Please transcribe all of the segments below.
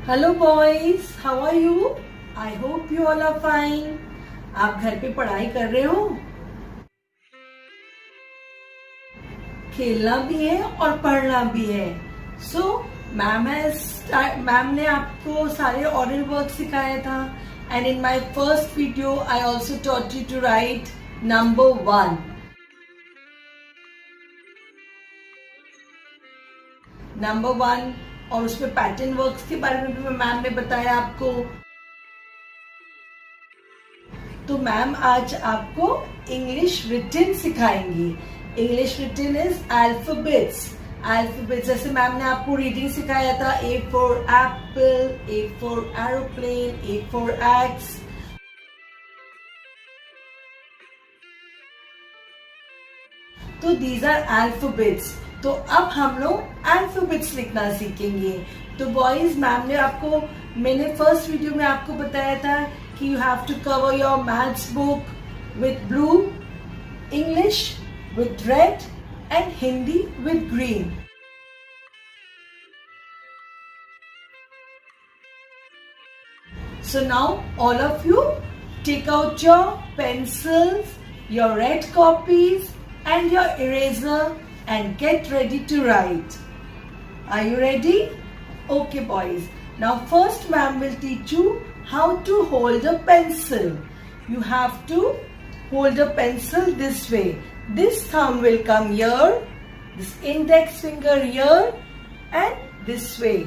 Hello boys, how are you? I hope you all are fine. आप घर पे पढ़ाई कर रहे हो, खेलना भी है और पढ़ना भी है। सो मैम ने आपको सारे ओरल वर्क सिखाया था and in my first video I also taught you to write number 1। Number 1 और उसमें पैटर्न वर्क्स के बारे में भी मैम ने बताया आपको। तो मैम आज आपको इंग्लिश रिटन सिखाएंगी। English written is alphabets. जैसे मैम ने आपको रीडिंग सिखाया था, A for apple, A for aeroplane, A for axe। तो दीज आर अल्फाबेट्स। तो अब हम लोग अल्फाबेट्स लिखना सीखेंगे। तो बॉयज, मैम ने आपको, मैंने फर्स्ट वीडियो में आपको बताया था कि you have to cover your maths book with blue, English with red and Hindi with green. So now all of you take out your pencils, your red copies and your eraser and get ready to write. Are you ready? Okay boys. Now first ma'am will teach you how to hold a pencil. You have to hold a pencil this way. This thumb will come here, this index finger here and this way.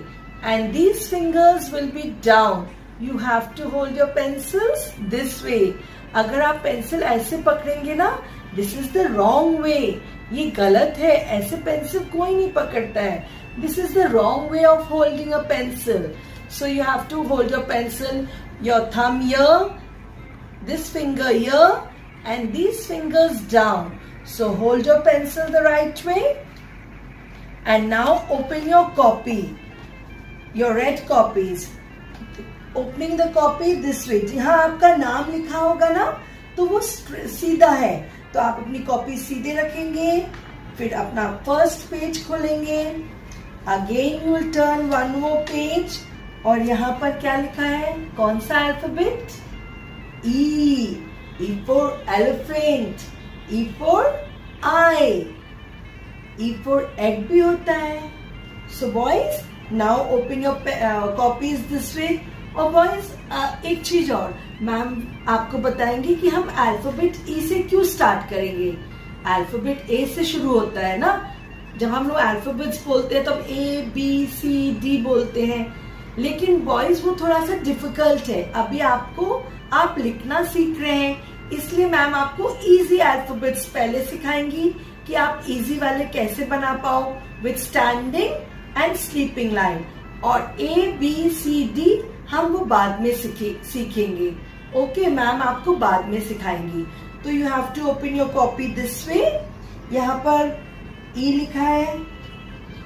And these fingers will be down. You have to hold your pencils this way. अगर आप pencil ऐसे पकड़ेंगे ना, this is the wrong way. ये गलत है, ऐसे pencil कोई नहीं पकड़ता है। This is the wrong way of holding a pencil. So you have to hold your pencil, your thumb here, this finger here, and these fingers down. So hold your pencil the right way. And now open your copy, your red copies. Opening the copy this way. जहाँ आपका नाम लिखा होगा ना, तो वो सीधा है, तो आप अपनी कॉपी सीधे रखेंगे। फिर अपना फर्स्ट पेज खोलेंगे। Again you will turn one more page और यहाँ पर क्या लिखा है? कौन सा alphabet? E for elephant, E for eye, E for egg भी होता है। So boys, now open your copies this way. और बॉयज, एक चीज और मैम आपको बताएंगे कि हम अल्फाबेट ई से क्यों स्टार्ट करेंगे। अल्फाबेट ए से शुरू होता है ना। जब हम लोग अल्फाबेट्स बोलते हैं तब ABCD बोलते हैं, लेकिन बॉयज वो थोड़ा सा डिफिकल्ट है। अभी आप लिखना सीख रहे हैं, इसलिए मैम आपको इजी अल्फाबेट्स पहले सिखाएंगी कि आप इजी वाले कैसे बना पाओ with standing and sleeping line. और ABCD हम वो बाद में सीखेंगे। ओके, मैम आपको बाद में सिखाएंगी। तो you have to open your copy this way. यहाँ पर E लिखा है,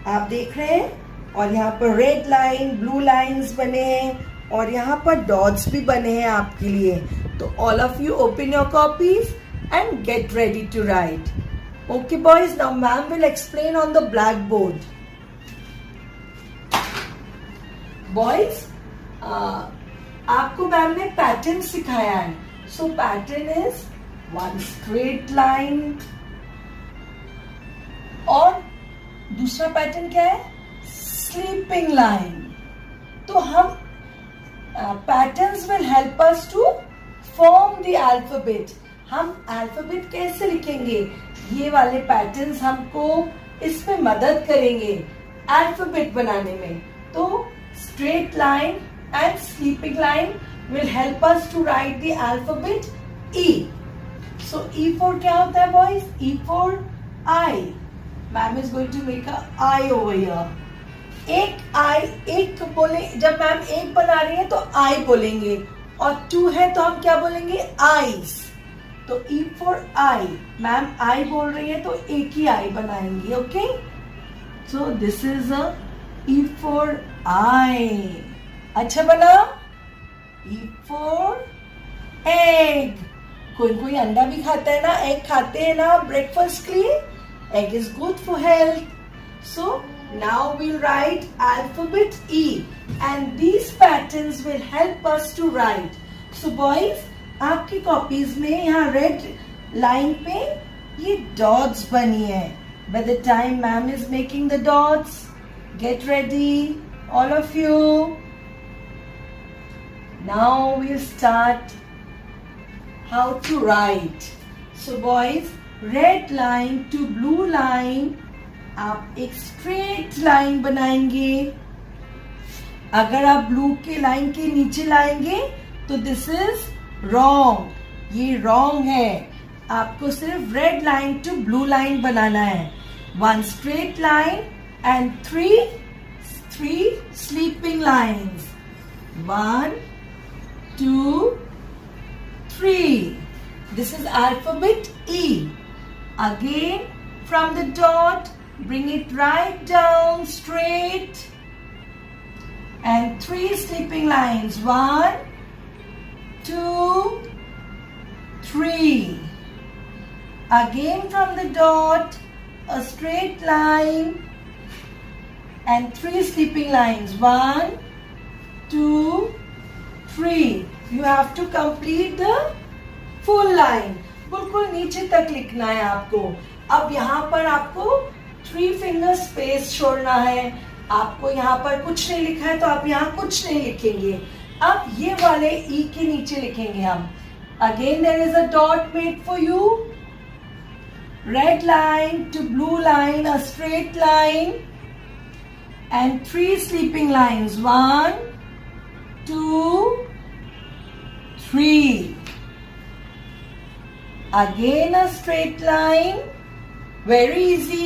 आप देख रहे हैं, और यहाँ पर रेड लाइन, ब्लू लाइंस बने हैं और यहाँ पर डॉट्स भी बने हैं आपके लिए। तो all of you open your copies and get ready to write. Okay boys, now ma'am will explain on the blackboard. Boys, आपको मैम ने पैटर्न सिखाया है। So pattern is one straight line और दूसरा पैटर्न क्या है? Sleeping line. तो हम patterns will help us to form the alphabet. हम अल्फाबेट कैसे लिखेंगे? ये वाले पैटर्न्स हमको इसमें मदद करेंगे अल्फाबेट बनाने में। तो straight line and sleeping line will help us to write the alphabet E. So E for क्या होता है boys? E for eye. Ma'am is going to make a eye over here. एक eye, एक बोले, जब मैम एक बना रही है तो I बोलेंगे, और 2 है तो हम क्या बोलेंगे? eyes. तो E for eye. Ma'am I बोल रही है तो एक ही eye बनाएंगे। Okay, so this is a E for eye. अच्छा बना? E for egg. कोई अंडा भी खाता है ना, एग खाते हैं ना ब्रेकफास्ट के लिए। Egg is good for health. So Now we'll write alphabet E and these patterns will help us to write. So boys, आपकी कॉपीज में यहाँ रेड लाइन पे ये डॉट्स बनी है. By the time ma'am is making the dots, get ready, all of you. Now we'll start how to write. So boys, red line to blue line, आप एक straight line बनाएंगे. अगर आप blue के लाइन के नीचे लाएंगे तो दिस इज रॉन्ग, ये रॉन्ग है. आपको सिर्फ red line to blue line बनाना है. One straight line and three sleeping lines. 1, 2, 3. This is alphabet E. Again, from the dot, bring it right down straight and 3 sleeping lines. 1, 2, 3. Again from the dot, a straight line and 3 sleeping lines. 1, 2, 3. You have to complete the full line. बिल्कुल नीचे तक लिखना है आपको. अब यहाँ पर आपको 3 फिंगर स्पेस छोड़ना है. आपको यहाँ पर कुछ नहीं लिखा है तो आप यहाँ कुछ नहीं लिखेंगे. अब ये वाले ई के नीचे लिखेंगे हम. Again there is a dot made for you. Red line to blue line, a straight line and 3 sleeping lines. 1, 2, 3. Again a straight line. Very easy.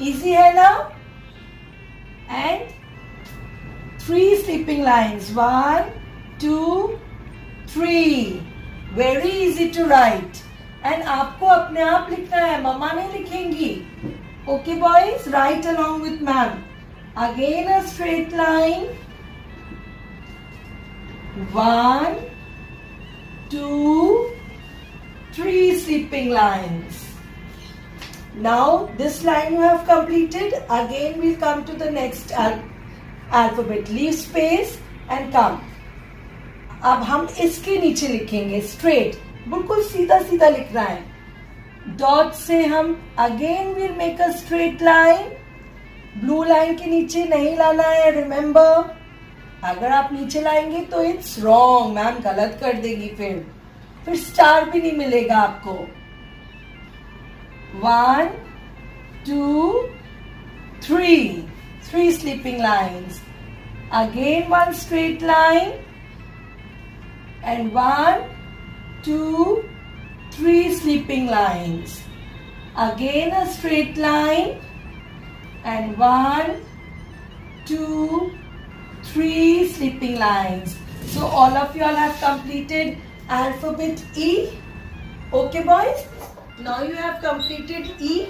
Easy है ना? And 3 sleeping lines. 1, 2, 3. Very easy to write. And आपको अपने आप लिखना है, मम्मा नहीं लिखेंगी. Okay boys, write along with ma'am. Again a straight line. 1, 2, 3 sleeping lines. Now this line you have completed. Again we'll come to the next alphabet. Leave space and come. अब हम इसके नीचे लिखेंगे straight. बिल्कुल सीधा सीधा लिखना है. Dot से हम again we'll make a straight line. Blue line के नीचे नहीं लाना है, remember. अगर आप नीचे लाएंगे तो it's wrong. मैम गलत कर देगी फिर स्टार भी नहीं मिलेगा आपको. 1, 2, 3. 3 sleeping lines. Again one straight line and 1, 2, 3 sleeping lines. Again a straight line and 1, 2, 3 sleeping lines. So all of you all have completed alphabet E. Okay boys, now you have completed E.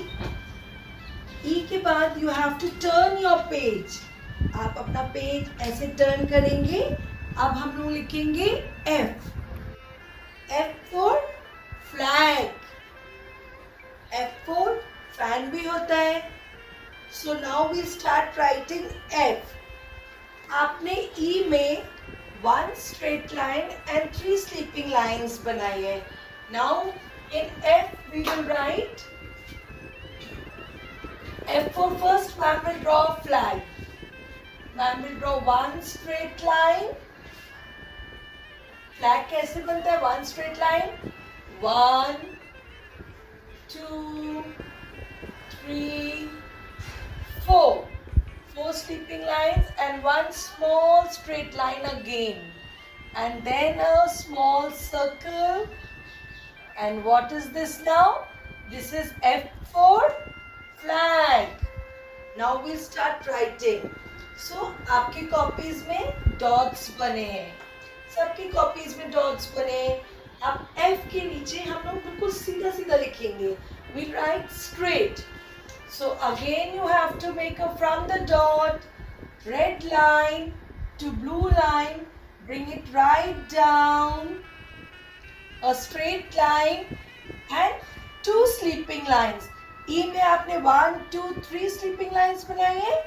E के बाद you have to turn your page. आप अपना page ऐसे turn करेंगे. अब हम लोग लिखेंगे F. F for flag. F for fan भी होता है. So now we start writing F. आपने E में 1 straight line and 3 sleeping lines बनाई है. Now in F we will write F for first ma'am will draw a flag. Ma'am will draw 1 straight line. Flag कैसे बनता है? 1 straight line. 1, 2, 3, 4. 4 sleeping lines and 1 small straight line again. And then a small circle. And what is this now? This is F for flag. Now we'll start writing. So आपकी copies में dots बने हैं. सबकी copies में dots बने. अब F के नीचे हम लोग बिल्कुल सीधा सीधा लिखेंगे. We'll write straight. So again you have to make a from the dot, red line to blue line, bring it right down, a straight line and 2 sleeping lines. E में आपने 1, 2, 3 sleeping lines बनाई है.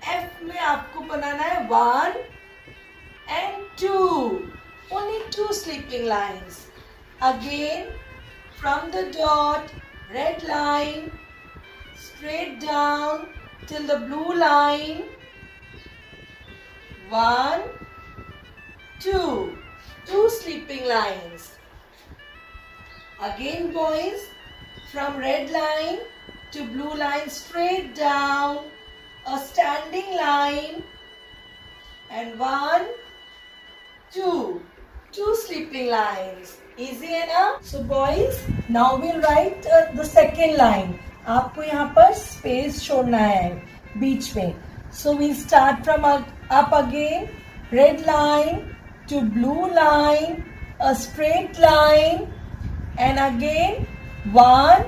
F में आपको बनाना है 1 and 2. Only 2 sleeping lines. Again, from the dot, red line, straight down till the blue line. 1, 2. 2 sleeping lines. Again, boys, from red line to blue line, straight down, a standing line, and 1, 2. 2 sleeping lines. Easy enough? So boys, now we'll write the second line. आपको यहाँ पर space छोड़ना है बीच में. So we'll start from up again. Red line to blue line, a straight line, and again 1,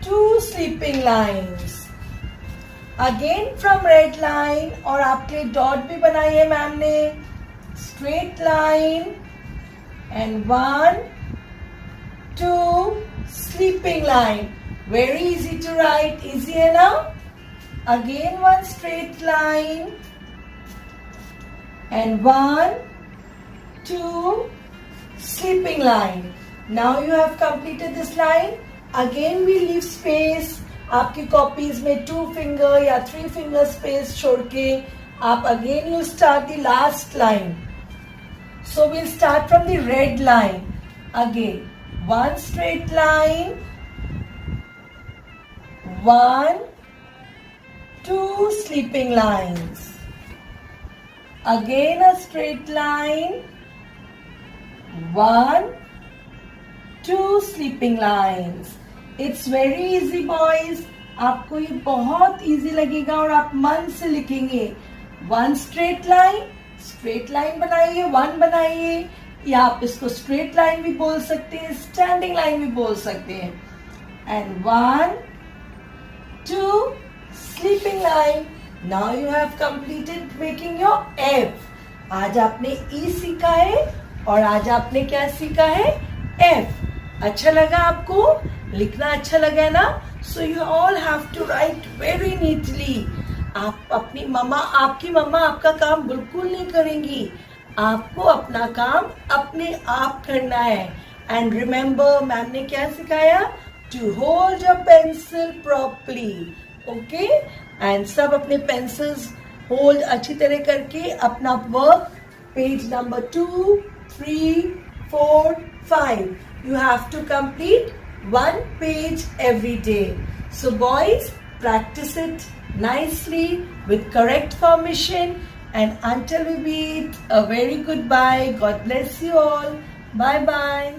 2 sleeping lines. Again from red line, और आपके dot भी बनाई है मैम ने. Straight line and 1, 2 sleeping line. Very easy to write. Easy enough? Again one straight line and 1, 2 sleeping line. Now you have completed this line. Again we leave space. आपकी copies में 2 finger या 3 finger space छोड़ के आप again you start the last line. So we'll start from the red line. Again, 1 straight line, 1, 2 sleeping lines. Again a straight line, 1, 2 sleeping lines. It's very easy boys. आपको ये बहुत easy लगेगा और आप मन से लिखेंगे. 1 straight line बनाइए, 1 बनाइए, या आप इसको straight line भी बोल सकते हैं, standing line भी बोल सकते हैं. And 1, 2 sleeping line. Now you have completed making your F. आज आपने E सीखा है और आज आपने क्या सीखा है? F. अच्छा लगा आपको? लिखना अच्छा लगा ना? So you all have to write very neatly. आप आपकी मम्मा आपका काम बिल्कुल नहीं करेंगी. आपको अपना काम अपने आप करना है. And remember, मैम ने क्या सिखाया? To hold your pencil properly. Okay? And सब अपने pencils hold अच्छी तरह करके अपना work page number 2, 3, 4, 5. You have to complete 1 page every day. So boys, practice it nicely with correct formation, and until we meet, a very goodbye. God bless you all. Bye bye.